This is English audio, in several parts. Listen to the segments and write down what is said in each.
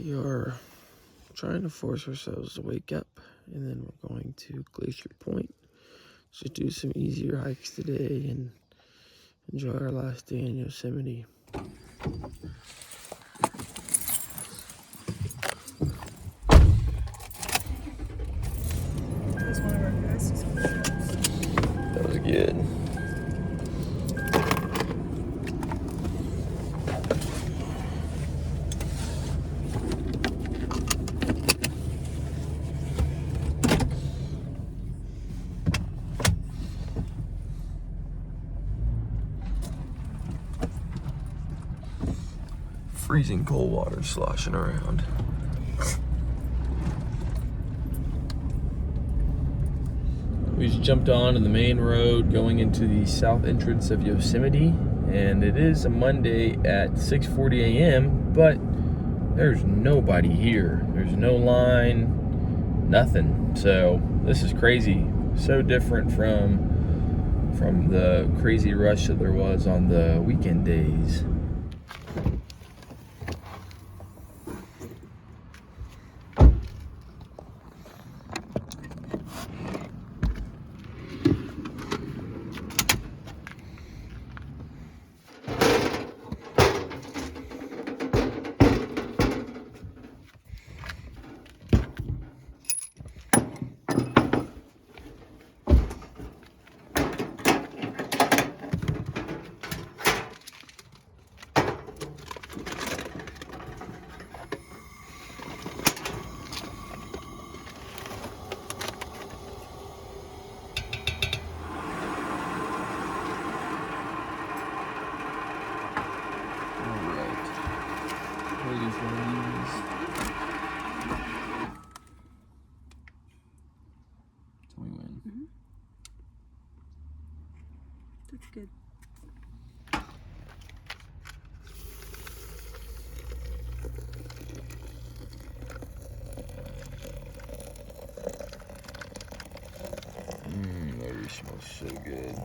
We are trying to force ourselves to wake up, and then we're going to Glacier Point. Just do some easier hikes today and enjoy our last day in Yosemite. That was one of our fastest push-ups. That was good. Freezing cold water sloshing around. We just jumped onto the main road going into the south entrance of Yosemite, and it is a Monday at 6:40 a.m., but there's nobody here. There's no line, nothing. So this is crazy. So different from the crazy rush that there was on the weekend days. That's good. That smells so good.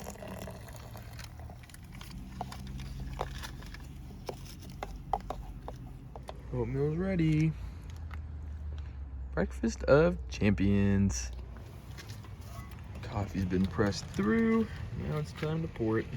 Oatmeal's ready. Breakfast of champions. Coffee's been pressed through. Now it's time to pour it.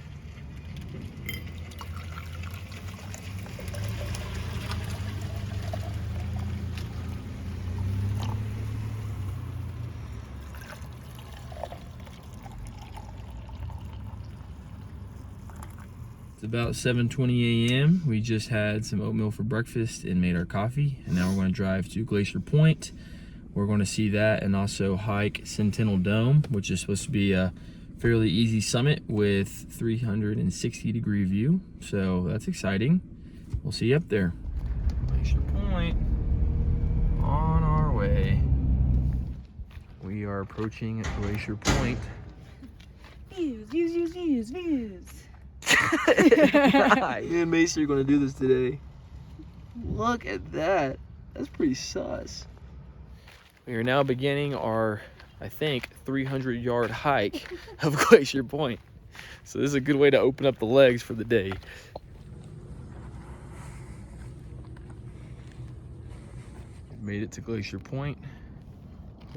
It's about 7:20 a.m. We just had some oatmeal for breakfast and made our coffee, and now we're going to drive to Glacier Point. We're going to see that and also hike Sentinel Dome, which is supposed to be a fairly easy summit with 360-degree view. So that's exciting. We'll see you up there. Glacier Point, on our way. We are approaching Glacier Point. Views, views, views, views, views. Me and Mason are going to do this today. Look at that. That's pretty sus. We are now beginning our, I think, 300-yard hike of Glacier Point. So this is a good way to open up the legs for the day. We've made it to Glacier Point.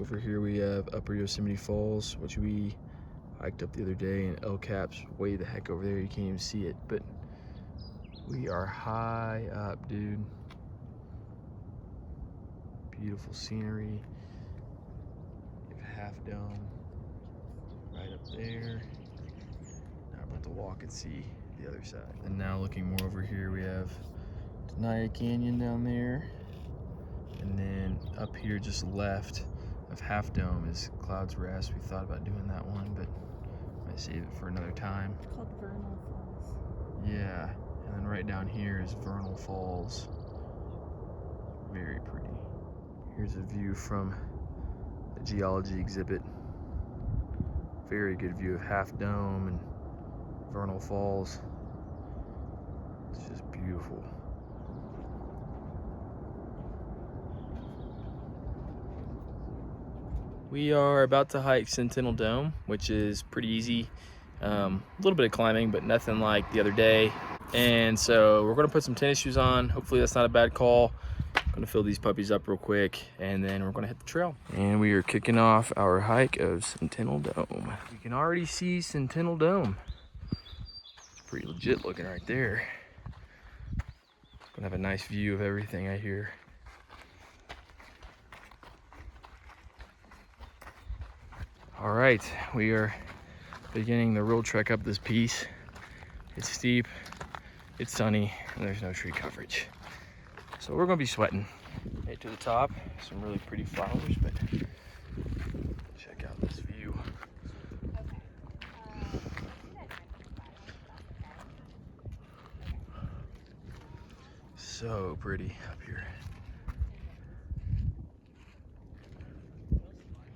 Over here we have Upper Yosemite Falls, which we hiked up the other day, and El Cap's way the heck over there. You can't even see it, but we are high up, dude. Beautiful scenery. You have Half Dome right up there. Now we're about to walk and see the other side. And now looking more over here, we have Tenaya Canyon down there. And then up here just left of Half Dome is Cloud's Rest. We thought about doing that one, but might save it for another time. It's called Vernal Falls. Yeah, and then right down here is Vernal Falls. Very pretty. Here's a view from the geology exhibit. Very good view of Half Dome and Vernal Falls. It's just beautiful. We are about to hike Sentinel Dome, which is pretty easy. A little bit of climbing, but nothing like the other day. And so we're gonna put some tennis shoes on. Hopefully that's not a bad call. Gonna fill these puppies up real quick, and then we're gonna hit the trail. And we are kicking off our hike of Sentinel Dome. You can already see Sentinel Dome. It's pretty legit looking right there. Gonna have a nice view of everything out here. All right, we are beginning the real trek up this piece. It's steep, it's sunny, and there's no tree coverage. So we're gonna be sweating. Right to the top, some really pretty flowers, but check out this view. So pretty up here.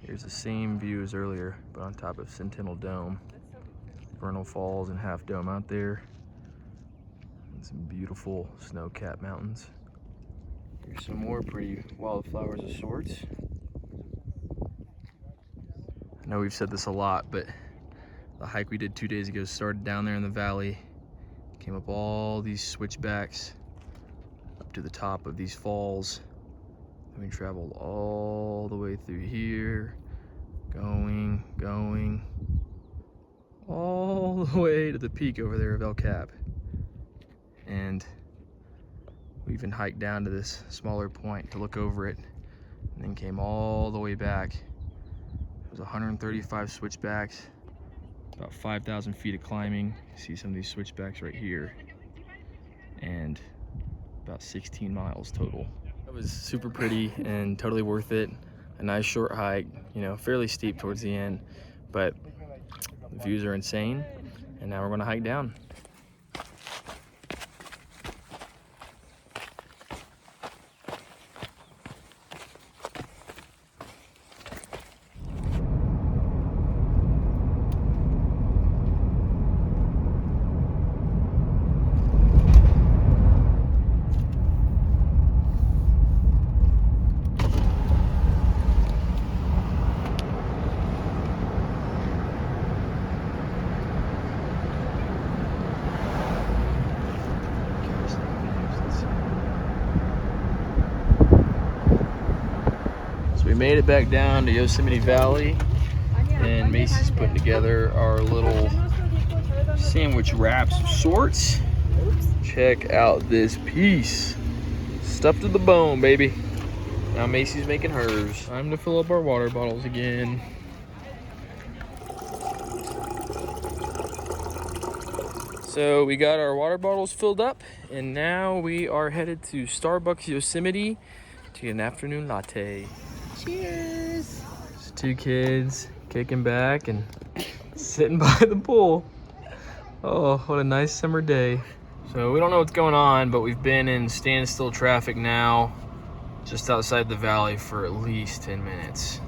Here's the same view as earlier, but on top of Sentinel Dome. Vernal Falls and Half Dome out there. And some beautiful snow-capped mountains. Here's some more pretty wildflowers of sorts. I know we've said this a lot, but the hike we did 2 days ago started down there in the valley, came up all these switchbacks up to the top of these falls, and we traveled all the way through here, going all the way to the peak over there of El Cap. And we even hiked down to this smaller point to look over it, and then came all the way back. It was 135 switchbacks, about 5,000 feet of climbing. You see some of these switchbacks right here, and about 16 miles total. It was super pretty and totally worth it. A nice short hike, you know, fairly steep towards the end, but the views are insane. And now we're gonna hike down. We made it back down to Yosemite Valley, and Macy's putting together our little sandwich wraps of sorts. Check out this piece. Stuffed to the bone, baby. Now Macy's making hers. Time to fill up our water bottles again. So we got our water bottles filled up, and now we are headed to Starbucks Yosemite to get an afternoon latte. Cheers. There's two kids kicking back and sitting by the pool. Oh, what a nice summer day. So we don't know what's going on, but we've been in standstill traffic now just outside the valley for at least 10 minutes.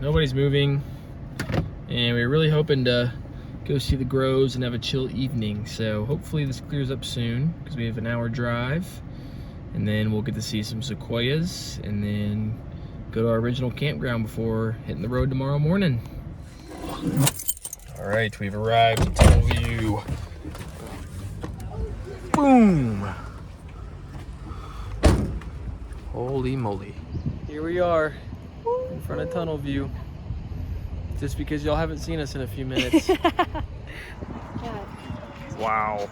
Nobody's moving. And we're really hoping to go see the groves and have a chill evening. So hopefully this clears up soon, because we have an hour drive. And then we'll get to see some sequoias, and then go to our original campground before hitting the road tomorrow morning. All right, we've arrived at Tunnel View. Boom! Holy moly. Here we are in front of Tunnel View. Just because y'all haven't seen us in a few minutes. Wow.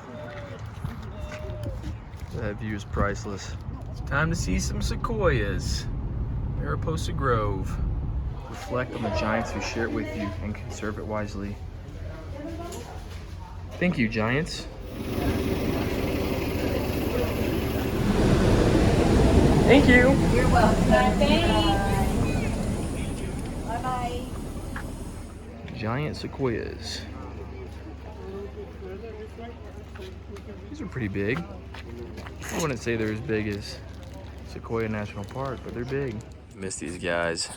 That view is priceless. It's time to see some sequoias. Mariposa Grove. Reflect on the giants who share it with you and conserve it wisely. Thank you, giants. Thank you. You're welcome. Thanks. Bye-bye. Giant sequoias. These are pretty big. I wouldn't say they're as big as Sequoia National Park, but they're big. Miss these guys.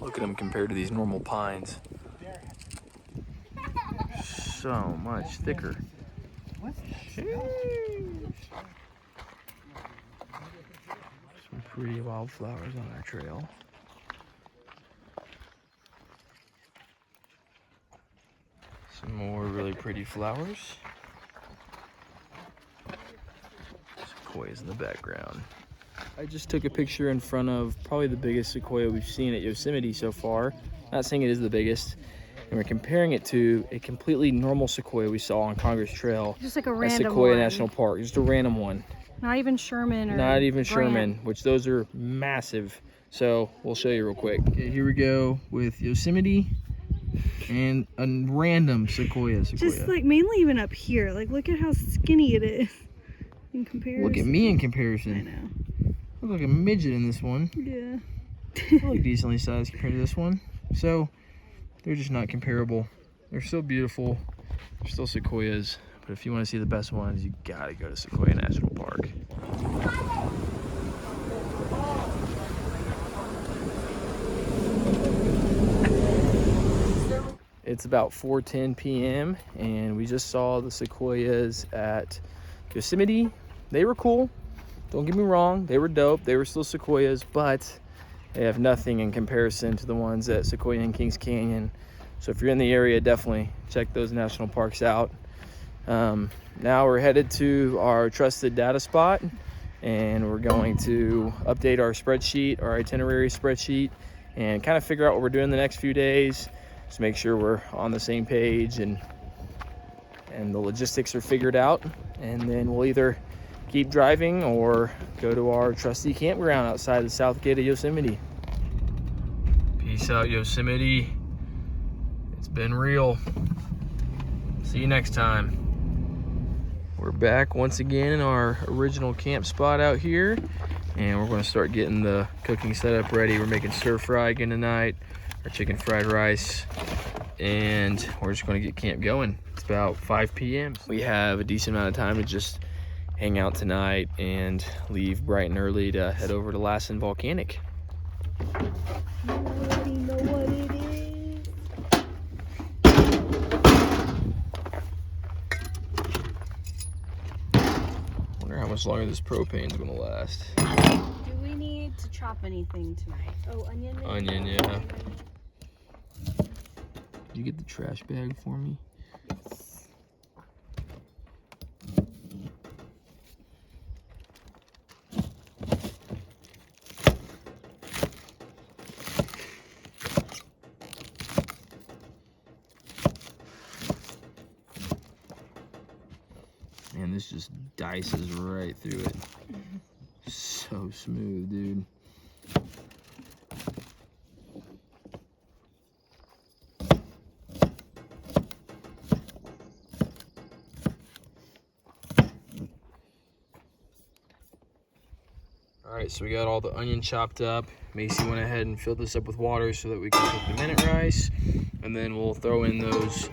Look at them compared to these normal pines. So much thicker. Some pretty wildflowers on our trail. Some more really pretty flowers. sequoias in the background. I just took a picture in front of probably the biggest sequoia we've seen at Yosemite so far. Not saying it is the biggest. And we're comparing it to a completely normal sequoia we saw on Congress Trail. Just like a at random Sequoia one. National Park, just a random one. Not even Sherman or Not even Grant. Sherman, which those are massive. So we'll show you real quick. Okay, here we go with Yosemite and a random sequoia. Just like mainly even up here. Like look at how skinny it is in comparison. Look at me in I comparison. know. Look like a midget in this one. Yeah. I look decently sized compared to this one. So they're just not comparable. They're still beautiful. They're still sequoias. But if you want to see the best ones, you gotta go to Sequoia National Park. It's about 4:10 p.m. and we just saw the sequoias at Yosemite. They were cool. Don't get me wrong, they were dope. They were still sequoias, but they have nothing in comparison to the ones at Sequoia and Kings Canyon. So if you're in the area, definitely check those national parks out. Now we're headed to our trusted data spot, and we're going to update our spreadsheet, our itinerary spreadsheet, and kind of figure out what we're doing the next few days. Just make sure we're on the same page and the logistics are figured out. And then we'll either keep driving or go to our trusty campground outside the south gate of Yosemite. Peace out, Yosemite. It's been real. See you next time. We're back once again in our original camp spot out here, and we're going to start getting the cooking setup ready. We're making stir fry again tonight, our chicken fried rice, and we're just going to get camp going. It's about 5 p.m. We have a decent amount of time to just hang out tonight and leave bright and early to head over to Lassen Volcanic. You already know what it is. Wonder how much longer this propane's going to last. Do we need to chop anything tonight? Oh, onion maybe? Onion, yeah. Did you get the trash bag for me? Man, this just dices right through it. So smooth, dude. All right, so we got all the onion chopped up. Macy went ahead and filled this up with water so that we can cook the minute rice. And then we'll throw in those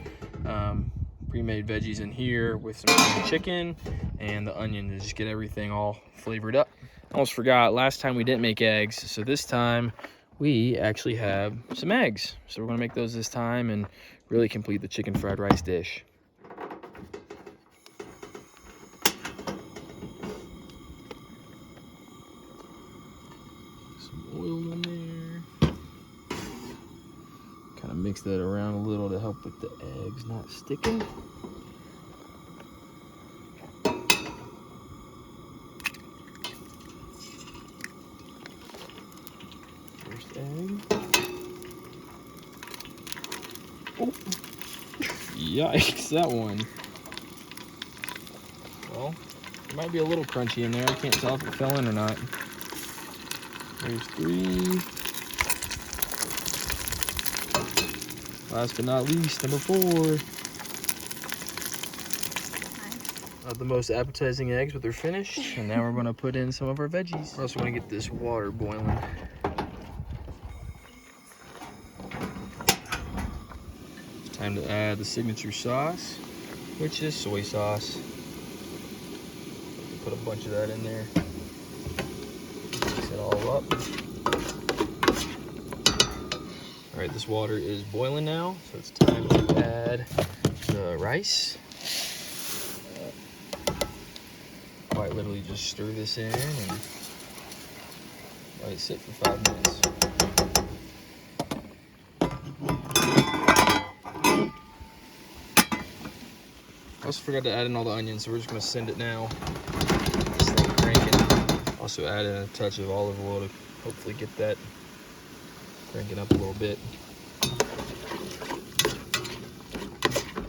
pre-made veggies in here with some cream chicken and the onion to just get everything all flavored up. Almost forgot, last time we didn't make eggs, so this time we actually have some eggs. So we're gonna make those this time and really complete the chicken fried rice dish. Some oil in there. Kind of mix that around a little to help with the eggs not sticking. First egg. Oh, yikes, that one. Well, it might be a little crunchy in there. I can't tell if it fell in or not. There's 3. Last but not least, number 4. Not the most appetizing eggs, but they're finished. And now we're going to put in some of our veggies. We're also going to get this water boiling. It's time to add the signature sauce, which is soy sauce. Put a bunch of that in there. Mix it all up. All right, this water is boiling now, so it's time to add the rice. Quite literally just stir this in and let it sit for 5 minutes. I also forgot to add in all the onions, so we're just gonna send it now. This thing crank. Also add in a touch of olive oil to hopefully get that cranking up a little bit.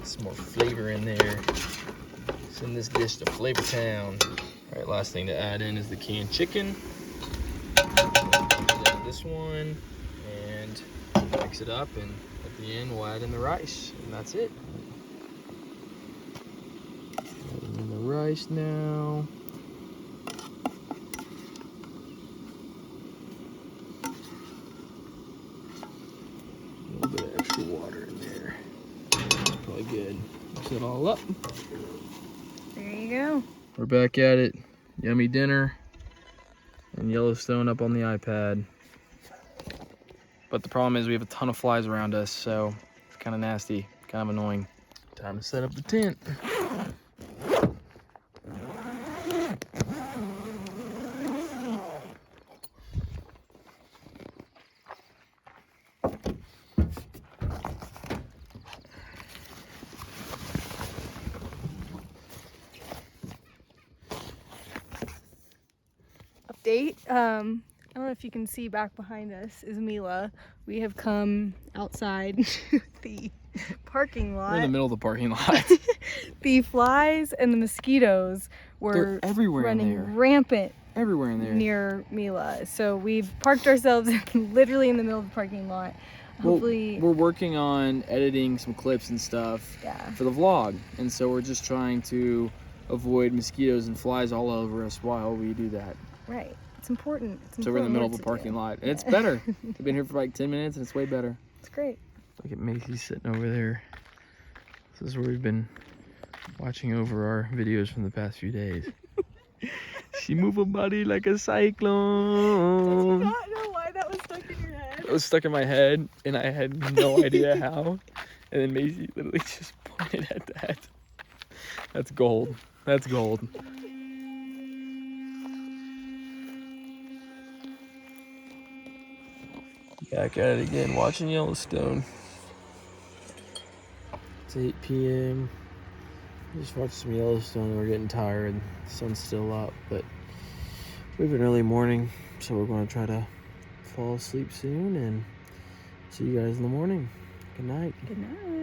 Some more flavor in there. Send this dish to Flavor Town. All right, last thing to add in is the canned chicken. Add this one and mix it up, and at the end we'll add in the rice, and that's it. Adding in the rice now. A little bit of extra water in there. Probably good. Mix it all up. There you go. We're back at it. Yummy dinner and Yellowstone up on the iPad. But the problem is we have a ton of flies around us, so it's kind of nasty, kind of annoying. Time to set up the tent. Update. I don't know if you can see back behind us is Mila. We have come outside the parking lot. We're in the middle of the parking lot. The flies and the mosquitoes were They're everywhere in running there. rampant Everywhere in there. near Mila. So we've parked ourselves literally in the middle of the parking lot. Hopefully, we're working on editing some clips and stuff for the vlog, and so we're just trying to avoid mosquitoes and flies all over us while we do that. Right. It's important. So we're in the middle of a parking lot, and it's better. We've been here for like 10 minutes, and it's way better. It's great. Look at Macy sitting over there. This is where we've been watching over our videos from the past few days. She move her body like a cyclone. Did you not know why that was stuck in your head? It was stuck in my head, and I had no idea how. And then Macy literally just pointed at that. That's gold. That's gold. Back at it again, watching Yellowstone. It's 8 p.m. Just watched some Yellowstone. We're getting tired. The sun's still up, but we have an early morning, so we're going to try to fall asleep soon and see you guys in the morning. Good night. Good night.